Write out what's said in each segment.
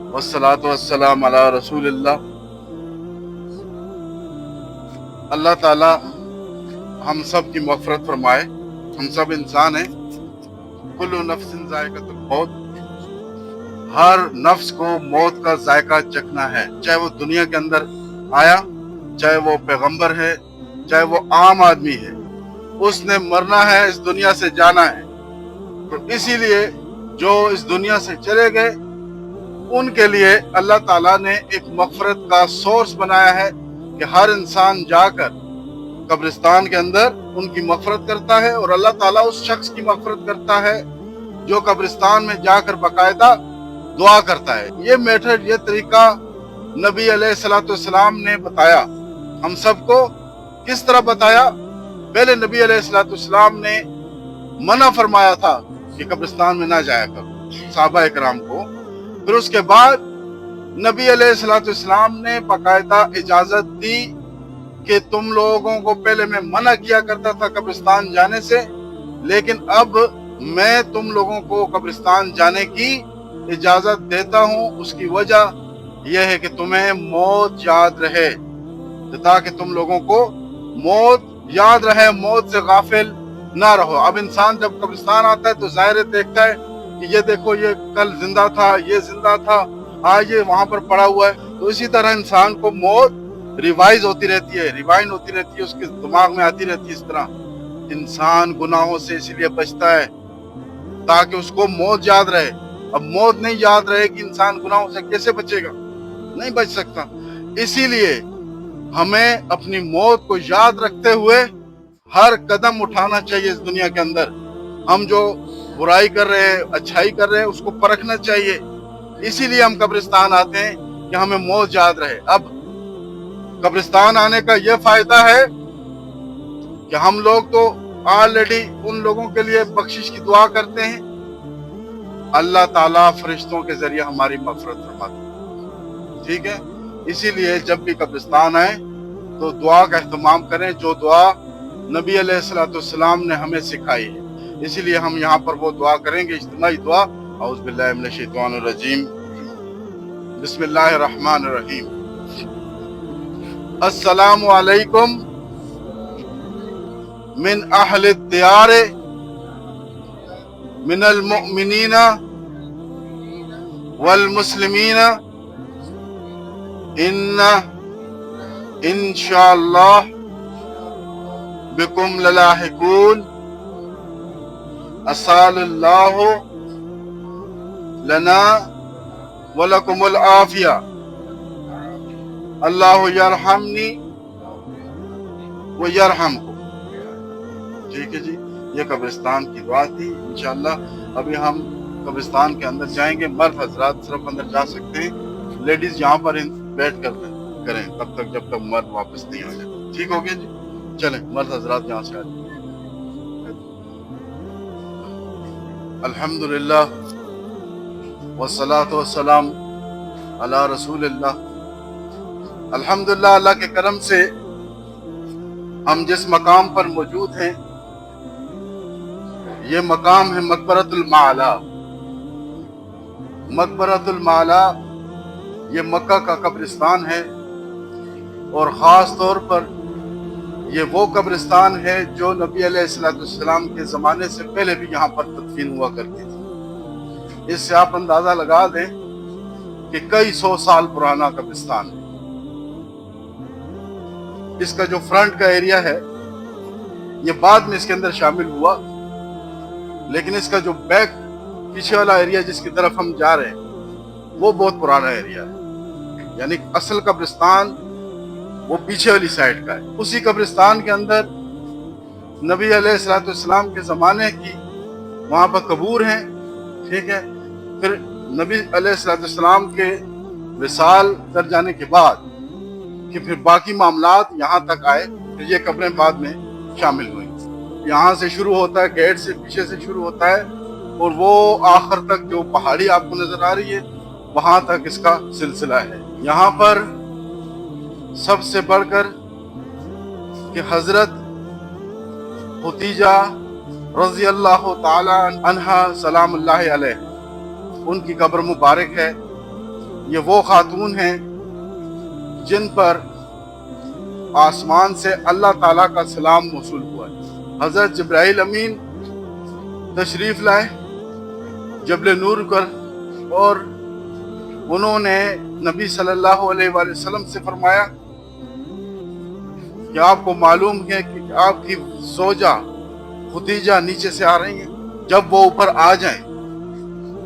वस्सलातु वस्सलाम अला रसूलिल्लाह। अल्लाह ताला हम सब की मग़फ़िरत फरमाए। हम सब इंसान हैं। कुल्लु नफ्सिन ज़ाइक़तुल मौत, हर नफ्स को मौत का जायका चखना है। चाहे वो दुनिया के अंदर आया, चाहे वो पैगंबर है, चाहे वो आम आदमी है, उसने मरना है, इस दुनिया से जाना है। तो इसीलिए जो इस दुनिया से चले गए उनके लिए अल्लाह ताला ने एक मग़फ़िरत का सोर्स बनाया है कि हर इंसान जाकर कब्रिस्तान के अंदर उनकी मग़फ़िरत करता है, और अल्लाह ताला उस शख्स की मग़फ़िरत करता है जो कब्रिस्तान में जाकर बाकायदा दुआ करता है। ये मेथड, ये तरीका नबी अलैहिस्सलाम ने बताया हम सबको। किस तरह बताया? पहले नबी अलैहिस्सलाम ने मना फरमाया था कि कब्रिस्तान में ना जाया करो सहाबा इकराम को। फिर उसके बाद नबी अलैहिस्सलाम ने बाकायदा इजाजत दी कि तुम लोगों को, पहले मैं मना किया करता था कब्रिस्तान जाने से, लेकिन अब मैं तुम लोगों को कब्रिस्तान जाने की इजाजत देता हूँ। उसकी वजह यह है कि तुम्हें मौत याद रहे, ताकि तुम लोगों को मौत याद रहे, मौत से गाफिल ना रहो। अब इंसान जब कब्रिस्तान आता है तो जाहिर देखता है कि ये देखो, ये कल जिंदा था, ये जिंदा था, आज ये वहां पर पड़ा हुआ है। तो इसी तरह इंसान को मौत रिवाइज होती रहती है, रिवाइंड होती रहती है, उसके दिमाग में आती रहती है। इस तरह इंसान गुनाहों से इसलिए बचता है ताकि उसको मौत याद रहे। अब मौत नहीं याद रहे कि इंसान गुनाहों से कैसे बचेगा? नहीं बच सकता। इसीलिए हमें अपनी मौत को याद रखते हुए हर कदम उठाना चाहिए इस दुनिया के अंदर। हम जो बुराई कर रहे हैं, अच्छाई कर रहे हैं, उसको परखना चाहिए। इसीलिए हम कब्रिस्तान आते हैं कि हमें मौत याद रहे। अब कब्रिस्तान आने का यह फायदा है कि हम लोग तो ऑलरेडी उन लोगों के लिए बख्शिश की दुआ करते हैं, अल्लाह ताला फरिश्तों के जरिए हमारी मग़फ़िरत फरमाते हैं। ठीक है, इसीलिए जब भी कब्रिस्तान आए तो दुआ का एहतमाम करें, जो दुआ नबी अलैहिस्सलाम ने हमें सिखाई है। इसीलिए हम यहाँ पर वो दुआ करेंगे, इज्तिमाई दुआ। औज़ु बिल्लाहि मिनश शैतानिर रजीम, बिस्मिल्लाहिर रहमानिर रहीम। अस्सलामु अलैकुम मिन अहलिद दियार मिनल मुअमिनीना वल मुस्लिमीना इन्ना इंशाअल्लाह बिकुम ललाहिकून। अस्सलाल्लाहु लना व लकुमुल आफिया। अल्लाहु यरहमनी व यरहमकुम। ठीक है जी, ये कब्रिस्तान की दुआ थी। इंशाअल्लाह अभी हम कब्रिस्तान के अंदर जाएंगे। मर्द हजरात सिर्फ अंदर जा सकते हैं, लेडीज यहाँ पर बैठ कर करें तब तक जब तक मर्द वापस नहीं आ जाए। ठीक हो गया जी? चलें, मर्द हजरात यहाँ से आ जाए। अल्हम्दुलिल्लाह वस्सलातु वस्सलाम अला रसूलिल्लाह। अल्हम्दुलिल्लाह, अल्लाह के करम से हम जिस मकाम पर मौजूद हैं, ये मकाम है मकबरतुल माला। मकबरतुल माला ये मक्का का कब्रिस्तान है, और ख़ास तौर पर ये वो कब्रिस्तान है जो नबी अलैहिस्सलाम के ज़माने से पहले भी यहाँ पर तदफीन हुआ करती थी। इससे आप अंदाज़ा लगा दें कि कई सौ साल पुराना कब्रिस्तान है। इसका जो फ्रंट का एरिया है ये बाद में इसके अंदर शामिल हुआ, लेकिन इसका जो बैक पीछे वाला एरिया जिसकी तरफ हम जा रहे हैं वो बहुत पुराना एरिया है। यानी असल कब्रिस्तान वो पीछे वाली साइड का है। उसी कब्रिस्तान के अंदर नबी अलैहिस्सलाम के ज़माने की वहाँ पर कबूर हैं। ठीक है, फिर नबी अलैहिस्सलाम के विसाल कर जाने के बाद कि फिर बाकी मामलात यहाँ तक आए, फिर ये कब्रें बाद में शामिल हुई। यहाँ से शुरू होता है, गेट से पीछे से शुरू होता है, और वो आखिर तक जो पहाड़ी आपको नजर आ रही है वहाँ तक इसका सिलसिला है। यहाँ पर सबसे बढ़कर कि हजरत खदीजा रज़ी अल्लाह ताला अन्हा सलामुल्लाह अलैह, उनकी कब्र मुबारक है। یہ وہ خاتون ہیں جن پر آسمان سے اللہ تعالیٰ کا سلام موصول ہوا ہے۔ حضرت جبرائیل امین تشریف لائے جبل نور پر، اور انہوں نے نبی صلی اللہ علیہ وآلہ وسلم سے فرمایا کہ آپ کو معلوم ہے کہ آپ کی زوجہ خدیجہ نیچے سے آ رہی ہیں، جب وہ اوپر آ جائیں،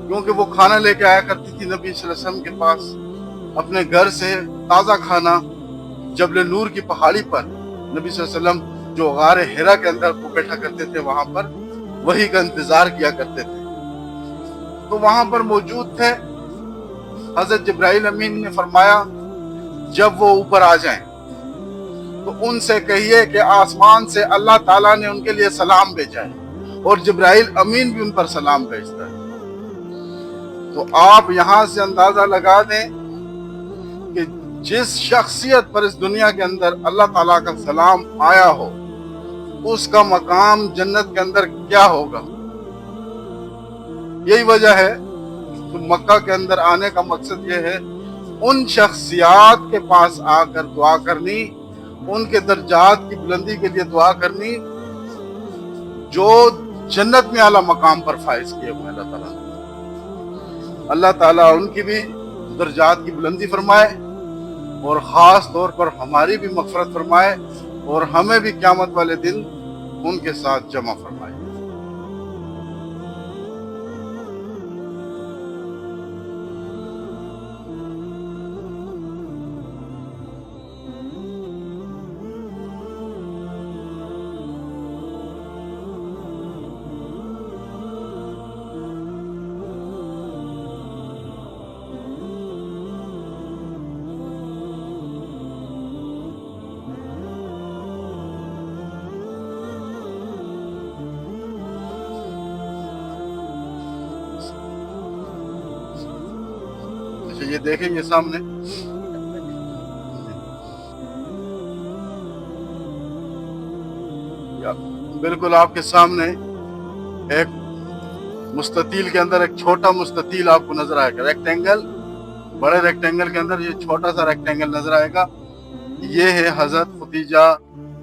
کیونکہ وہ کھانا لے کے آیا کرتی تھی نبی صلی اللہ علیہ وسلم کے پاس اپنے گھر سے، تازہ کھانا جبل نور کی پہاڑی پر نبی صلی اللہ علیہ وسلم جو غار حرا کے اندر کو بیٹھا کرتے تھے، وہاں پر وہی کا انتظار کیا کرتے تھے، تو وہاں پر موجود تھے۔ حضرت جبرائیل امین نے فرمایا جب وہ اوپر آ جائیں تو ان سے کہیے کہ آسمان سے اللہ تعالیٰ نے ان کے لیے سلام بھیجا ہے، اور جبرائیل امین بھی ان پر سلام بھیجتا ہے۔ تو آپ یہاں سے اندازہ لگا دیں کہ جس شخصیت پر اس دنیا کے اندر اللہ تعالیٰ کا سلام آیا ہو، اس کا مقام جنت کے اندر کیا ہوگا۔ یہی وجہ ہے کہ مکہ کے اندر آنے کا مقصد یہ ہے ان شخصیات کے پاس آ کر دعا کرنی، ان کے درجات کی بلندی کے لیے دعا کرنی جو جنت میں اعلیٰ مقام پر فائز کیے ہوئے اللہ تعالیٰ۔ اللہ تعالیٰ ان کی بھی درجات کی بلندی فرمائے، اور خاص طور پر ہماری بھی مغفرت فرمائے، اور ہمیں بھی قیامت والے دن ان کے ساتھ جمع فرمائے۔ یہ دیکھیں گے سامنے بالکل آپ کے سامنے ایک مستطیل کے اندر ایک چھوٹا مستطیل آپ کو نظر آئے گا، ریکٹینگل، بڑے ریکٹینگل کے اندر یہ چھوٹا سا ریکٹینگل نظر آئے گا۔ یہ ہے حضرت خدیجہ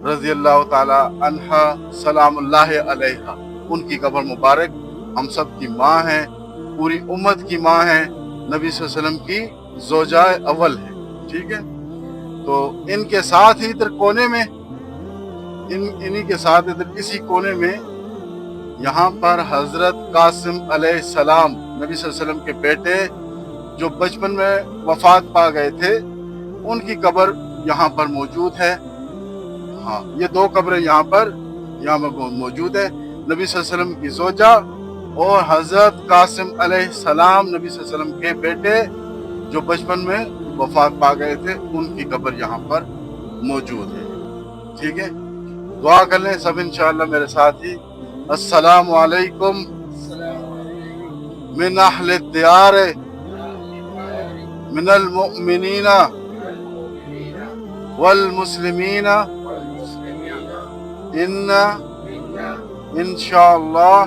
رضی اللہ تعالی عنہا سلام اللہ علیہا، ان کی قبر مبارک ہم سب کی ماں ہیں، پوری امت کی ماں ہیں، نبی صلی اللہ علیہ وسلم کی زوجہ اول ہے، ٹھیک ہے۔ تو ان کے ساتھ ہی ادھر کونے میں، انہی کے ساتھ ادھر اسی کونے میں یہاں پر حضرت قاسم علیہ السلام نبی صلی اللہ علیہ وسلم کے بیٹے جو بچپن میں وفات پا گئے تھے، ان کی قبر یہاں پر موجود ہے۔ ہاں، یہ دو قبریں یہاں پر موجود ہے، نبی صلی اللہ علیہ وسلم کی زوجہ اور حضرت قاسم علیہ السلام نبی صلی اللہ علیہ وسلم کے بیٹے جو بچپن میں وفات پا گئے تھے، ان کی قبر یہاں پر موجود ہے، ٹھیک ہے۔ دعا کر لیں سب انشاءاللہ میرے ساتھ ہی۔ السلام علیکم من اہل الدیار من المؤمنین والمسلمین انشاءاللہ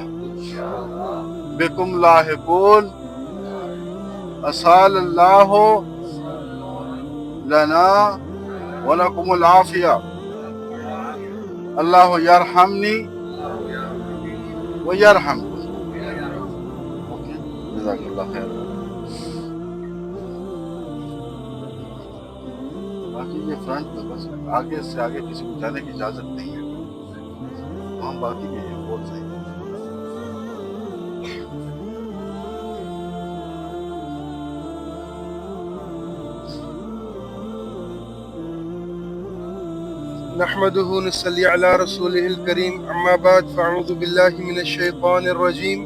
بكم لاحقون اسال اللہ لنا ولکم العافیہ اللہ یرحمنی ویرحمکم۔ جزاک اللہ خیر۔ باقی یہ فرنٹ میں بس آگے سے آگے کسی کو جانے کی اجازت نہیں ہے، وہاں باقی بھی ہے بہت صحیح۔ نحمده ونصلي على رسوله الكريم اما بعد فاعوذ بالله من الشيطان الرجيم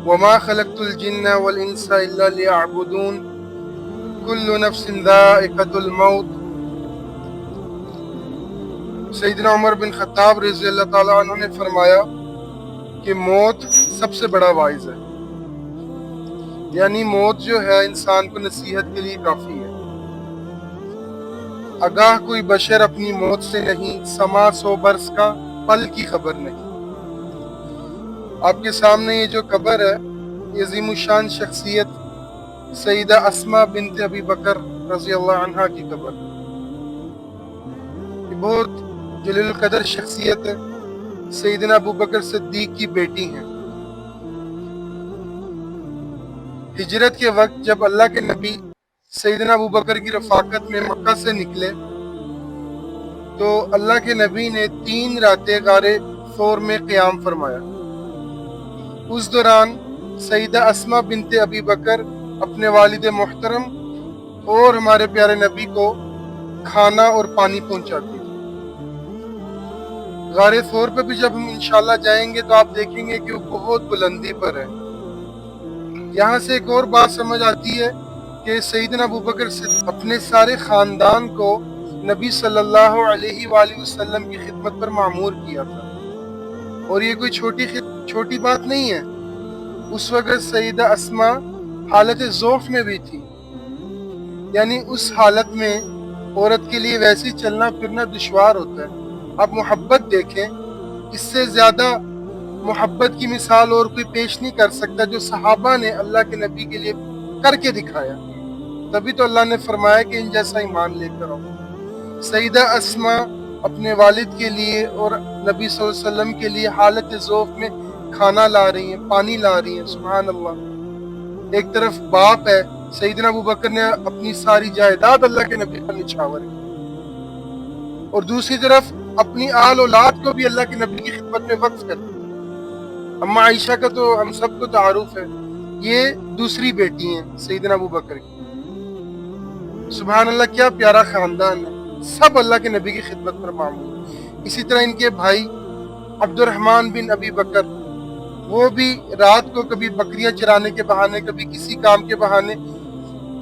وما خلقت الجن والانس الا ليعبدون كل نفس ذائقة الموت۔ سیدنا عمر بن خطاب رضی اللہ تعالیٰ عنہ نے فرمایا کہ موت سب سے بڑا واعظ ہے، یعنی موت جو ہے انسان کو نصیحت کے لیے کافی ہے۔ آگاہ کوئی بشر اپنی موت سے نہیں، سما 100 برس کا پل کی خبر نہیں۔ آپ کے سامنے یہ جو قبر ہے، یہ عظیم الشان شخصیت सईदा अस्मा बिनते अबी बकर रजी अल्लाह अन्हा की कब्र। ये बहुत जलील कदर शख्सियत है, सईदना अबू बकर सिद्दीक की बेटी हैं। हिजरत के वक्त जब अल्लाह के नबी सईदना अबू बकर की रफाकत में मक्का से निकले तो अल्लाह के नबी ने 3 रातें गारे थोर में क़याम फरमाया। उस दौरान सईदा अस्मा बिनते अबी बकर अपने वालिद मोहतरम और हमारे प्यारे नबी को खाना और पानी पहुंचाती थी। गारे थोर पे भी जब हम इंशाल्लाह जाएंगे तो आप देखेंगे कि वो बहुत बुलंदी पर है। यहाँ से एक और बात समझ आती है कि सईदना अबू बकर से अपने सारे खानदान को नबी सल्लल्लाहु अलैहि वसल्लम की खिदमत पर मामूर किया था, और ये कोई छोटी बात नहीं है। उस वक्त सईदा अस्मा हालत ज़ौफ में भी थी, यानी उस हालत में औरत के लिए वैसे चलना फिरना दुश्वार होता है। आप मोहब्बत देखें, इससे ज्यादा मोहब्बत की मिसाल और कोई पेश नहीं कर सकता जो सहाबा ने अल्लाह के नबी के लिए करके दिखाया। तभी तो अल्लाह ने फरमाया कि इन जैसा ईमान लेकर आओ। सईदा अस्मा अपने वालिद के लिए और नबी सल्लल्लाहु अलैहि वसल्लम के लिए हालत ज़ौफ में खाना ला रही हैं, पानी ला रही हैं। सुभान अल्लाह। एक तरफ बाप है, सईदना अबू बकर ने अपनी सारी जायदाद अल्लाह के नबी पर निछावर की, और दूसरी तरफ अपनी आल औलाद को भी अल्लाह के नबी की खिदमत में वक्फ कर दिया। अम्मा आयशा का तो हम सबको तारुफ है, ये दूसरी बेटी हैं सईदना अबू बकर की। सुभान अल्लाह, क्या प्यारा खानदान है, सब अल्लाह के नबी की खिदमत पर मामूर। इसी तरह इनके भाई अब्दुर्रहमान बिन अबी बकर, वो भी रात को कभी बकरियां चराने के बहाने, कभी किसी काम के बहाने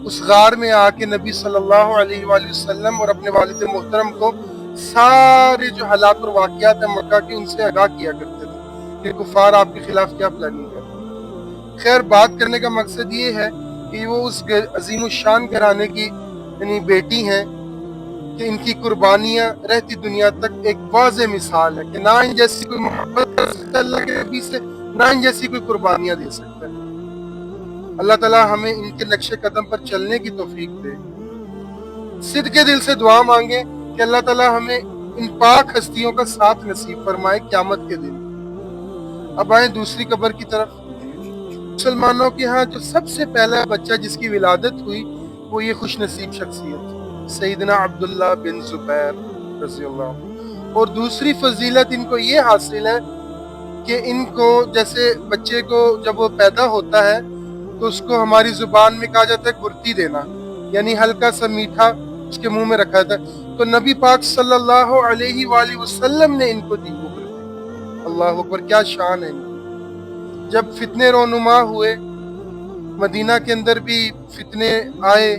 उस गार में आके नबी सल्लल्लाहु अलैहि वसल्लम और अपने वालिद मोहतरम को सारे जो हालात और वाक़यात है मक्का के उनसे आगाह किया करते थे कि कुफार आपके खिलाफ क्या प्लानिंग कर। खैर, बात करने का मकसद ये है कि वो उस अजीम शान घराने की यानी बेटी हैं कि इनकी कुर्बानियां रहती दुनिया तक एक वाज़ेह मिसाल है कि ना इन जैसी कोई मोहब्बत कर सकता है अल्लाह के नबी से, ना इन जैसी कोई कुर्बानियां दे सकता है। अल्लाह ताला हमें इनके नक्शे कदम पर चलने की तौफीक दे। सिद्ध के दिल से दुआ मांगे कि अल्लाह ताला हमें इन पाक हस्तियों का साथ नसीब फरमाए क़यामत के दिन। अब आए दूसरी कब्र की तरफ। मुसलमानों के यहाँ जो सबसे पहला बच्चा जिसकी विलादत हुई वो ये खुश नसीब शख्सियत सईदना अब्दुल्ला बिन जुबैर रज़ियल्लाहु अन्हु। और दूसरी फजीलत इनको ये हासिल है कि इनको जैसे बच्चे को जब वो पैदा होता है तो उसको हमारी जुबान में कहा जाता है गुर्ती देना, यानी हल्का सा मीठा उसके मुंह में रखा था, तो नबी पाक सल्लल्लाहु अलैहि वसल्लम ने इनको दी वो गुर्ती। अल्लाह अकबर, क्या शान है इनकी। जब फितने रोनुमा हुए, मदीना के अंदर भी फितने आए,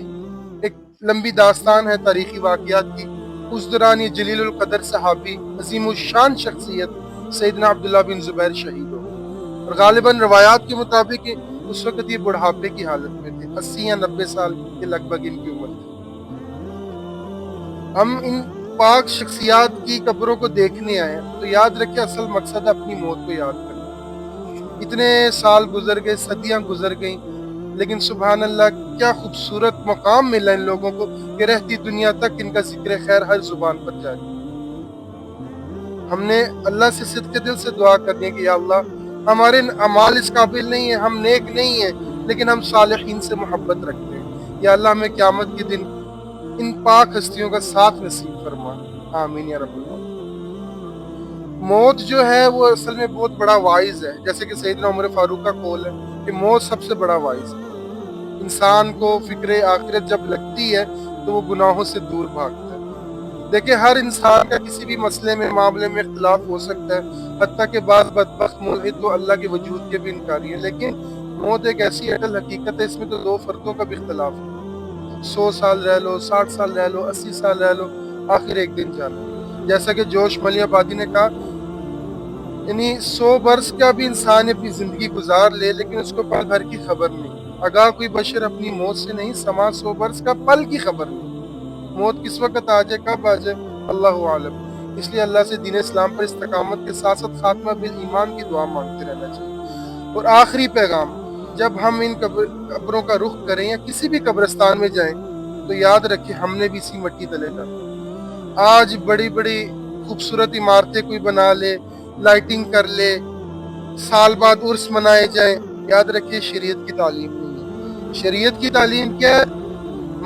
एक लंबी दास्तान है तारीखी वाक़यात की। उस दौरान ये जलीलुल कदर सहाबी अजीम शान शख्सियत सईदना अब्दुल्ला बिन जुबैर शहीद हो, और गालिबन रवायात के मुताबिक उस वक्त ये बुढ़ापे की हालत में थे, 80 या 90 साल के लगभग इनकी उम्र थी। हम इन पाक शख्सियात की कब्रों को देखने आए तो याद रखें असल मकसद अपनी मौत को याद करना। इतने साल गुजर गए, सदियां गुजर गईं, लेकिन सुभान अल्लाह क्या खूबसूरत मकाम मिला इन लोगों को कि रहती दुनिया तक इनका जिक्र खैर हर जुबान पर जारी। हमने अल्लाह से सिद्क़े दिल से दुआ करनी है कि या अल्लाह, हमारे अमाल इस काबिल नहीं है, हम नेक नहीं है, लेकिन हम सालिहीन से मोहब्बत रखते हैं। या अल्लाह, हमें क़यामत के दिन इन पाक हस्तियों का साथ नसीब फरमा। आमीन या रब्बल आलमीन। मौत जो है वो असल में बहुत बड़ा वाइज है, जैसे कि सैयदना उमर फारूक का कौल है कि मौत सबसे बड़ा वाइज है। इंसान को फिक्र आखिरत जब लगती है तो वो गुनाहों से दूर भागता है। देखिए, हर इंसान का किसी भी मसले में, मामले में इख्तिलाफ हो सकता है, हत्ता के बाद बदबख्त मुल्हिद तो अल्लाह के वजूद के भी इनकारी है, लेकिन मौत एक ऐसी अटल हकीकत है, इसमें तो दो फर्दों का भी इख्तिलाफ है। 100 साल रह लो, 60 साल रह लो, 80 साल रह लो, आखिर एक दिन जाना। जैसा कि जोश मलियाबादी ने कहा, यानी 100 बरस का भी इंसान अपनी जिंदगी गुजार ले लेकिन उसको पल भर की खबर नहीं। अगर कोई बशर अपनी मौत से नहीं समा 100 बरस का पल की खबर नहीं। मौत किस वक्त आ जाए, कब आ जाए, अल्लाहु आलम। इसलिए अल्लाह से दीन इस्लाम पर इस्तकामत के साथ साथ खात्मा बिल ईमान की दुआ मांगते रहना चाहिए। और आखिरी पैगाम, جب ہم ان قبروں کا رخ کریں یا کسی بھی قبرستان میں جائیں تو یاد رکھیں ہم نے بھی اسی مٹی تلے کا. آج بڑی بڑی خوبصورت عمارتیں کوئی بنا لے, لائٹنگ کر لے, سال بعد عرس منائے جائیں, یاد رکھیں شریعت کی تعلیم نہیں ہے. شریعت کی تعلیم کیا ہے؟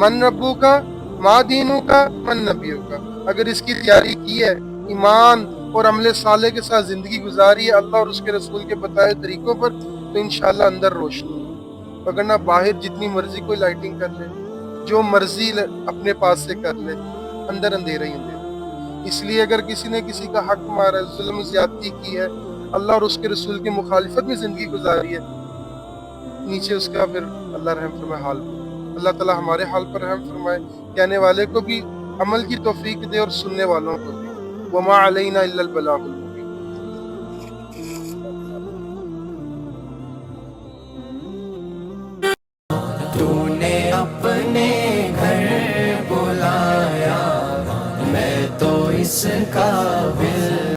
من ربو کا, ما دینوں کا, من نبیوں کا. اگر اس کی تیاری کی ہے, ایمان اور عمل صالح کے ساتھ زندگی گزاری ہے اللہ اور اس کے رسول کے بتائے طریقوں پر, تو انشاءاللہ اندر روشنی ہے. وگرنہ باہر جتنی مرضی کوئی لائٹنگ کر لے, جو مرضی اپنے پاس سے کر لے, اندر اندھیرا ہی اندھیرا. اس لیے اگر کسی نے کسی کا حق مارا, ظلم و زیادتی کی ہے, اللہ اور اس کے رسول کی مخالفت میں زندگی گزاری ہے, نیچے اس کا پھر اللہ رحم فرمائے حال. اللہ تعالی ہمارے حال پر رحم فرمائے, کہنے والے کو بھی عمل کی توفیق دے اور سننے والوں کو بھی. وما علینا الا البلاغ المبین. تو نے اپنے گھر بلایا, میں تو اس قابل